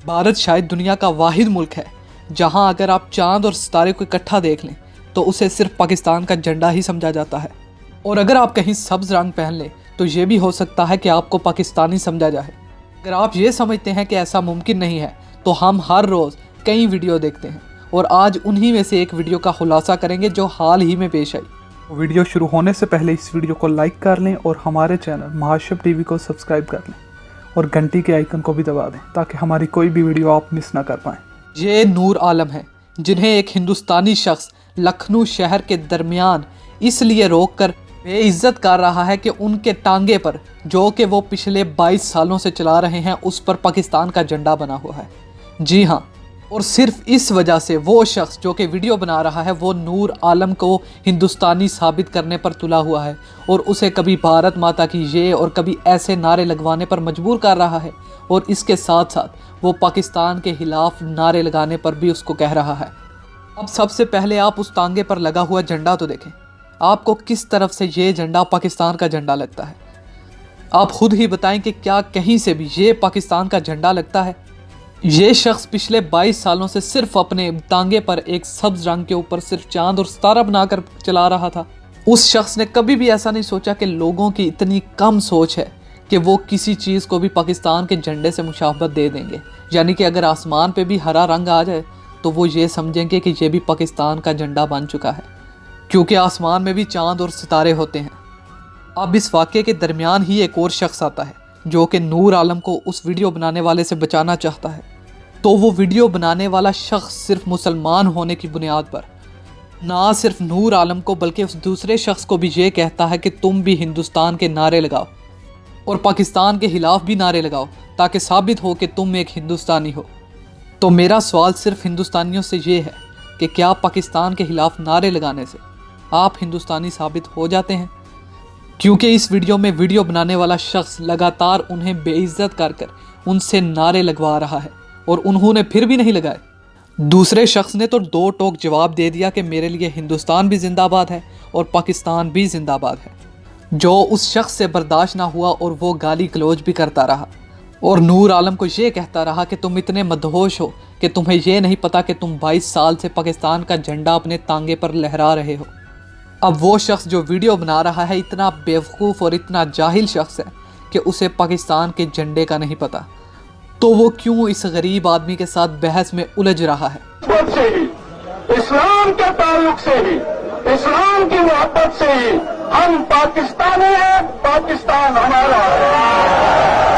भारत शायद दुनिया का वाहिद मुल्क है जहां अगर आप चांद और सितारे को इकट्ठा देख लें तो उसे सिर्फ पाकिस्तान का झंडा ही समझा जाता है। और अगर आप कहीं सब्ज रंग पहन लें तो ये भी हो सकता है कि आपको पाकिस्तानी समझा जाए। अगर आप ये समझते हैं कि ऐसा मुमकिन नहीं है तो हम हर रोज़ कई वीडियो देखते हैं और आज उन्हीं में से एक वीडियो का खुलासा करेंगे जो हाल ही में पेश आई। वीडियो शुरू होने से पहले इस वीडियो को लाइक कर लें और हमारे चैनल महाशब टीवी को सब्सक्राइब कर लें और घंटी के आइकन को भी दबा दें ताकि हमारी कोई भी वीडियो आप मिस ना कर पाएँ। ये नूर आलम है जिन्हें एक हिंदुस्तानी शख्स लखनऊ शहर के दरमियान इसलिए रोककर बेइज्जत कर रहा है कि उनके टांगे पर, जो कि वो पिछले 22 सालों से चला रहे हैं, उस पर पाकिस्तान का झंडा बना हुआ है। जी हाँ, और सिर्फ इस वजह से वो शख्स जो कि वीडियो बना रहा है वो नूर आलम को हिंदुस्तानी साबित करने पर तुला हुआ है और उसे कभी भारत माता की जय और कभी ऐसे नारे लगवाने पर मजबूर कर रहा है और इसके साथ साथ वो पाकिस्तान के खिलाफ नारे लगाने पर भी उसको कह रहा है। अब सबसे पहले आप उस टांगे पर लगा हुआ झंडा तो देखें, आपको किस तरफ से ये झंडा पाकिस्तान का झंडा लगता है। आप खुद ही बताएं कि क्या कहीं से भी ये पाकिस्तान का झंडा लगता है। ये शख्स पिछले 22 सालों से सिर्फ अपने टांगे पर एक सब्ज रंग के ऊपर सिर्फ चांद और सितारा बनाकर चला रहा था। उस शख्स ने कभी भी ऐसा नहीं सोचा कि लोगों की इतनी कम सोच है कि वो किसी चीज़ को भी पाकिस्तान के झंडे से मुशाबत दे देंगे। यानी कि अगर आसमान पे भी हरा रंग आ जाए तो वो ये समझेंगे कि ये भी पाकिस्तान का झंडा बन चुका है, क्योंकि आसमान में भी चांद और सितारे होते हैं। अब इस वाक़े के दरमियान ही एक और शख्स आता है जो कि नूर आलम को उस वीडियो बनाने वाले से बचाना चाहता है। तो वो वीडियो बनाने वाला शख्स सिर्फ मुसलमान होने की बुनियाद पर ना सिर्फ नूर आलम को बल्कि उस दूसरे शख्स को भी ये कहता है कि तुम भी हिंदुस्तान के नारे लगाओ और पाकिस्तान के खिलाफ भी नारे लगाओ ताकि साबित हो कि तुम एक हिंदुस्तानी हो। तो मेरा सवाल सिर्फ हिंदुस्तानियों से ये है कि क्या पाकिस्तान के खिलाफ नारे लगाने से आप हिंदुस्तानी साबित हो जाते हैं? क्योंकि इस वीडियो में वीडियो बनाने वाला शख्स लगातार उन्हें बेइज्जत कर उनसे नारे लगवा रहा है और उन्होंने फिर भी नहीं लगाए। दूसरे शख्स ने तो दो टोक जवाब दे दिया कि मेरे लिए हिंदुस्तान भी जिंदाबाद है और पाकिस्तान भी जिंदाबाद है, जो उस शख्स से बर्दाश्त ना हुआ और वो गाली गलौज भी करता रहा और नूर आलम को ये कहता रहा कि तुम इतने मदहोश हो कि तुम्हें ये नहीं पता कि तुम 22 साल से पाकिस्तान का झंडा अपने तांगे पर लहरा रहे हो। अब वो शख्स जो वीडियो बना रहा है इतना बेवकूफ़ और इतना जाहिल शख्स है कि उसे पाकिस्तान के झंडे का नहीं पता, तो वो क्यों इस गरीब आदमी के साथ बहस में उलझ रहा है। से ही, इस्लाम के ताल्लुक से ही, इस्लाम की मोहब्बत से ही हम पाकिस्तानी हैं, पाकिस्तान हमारा है।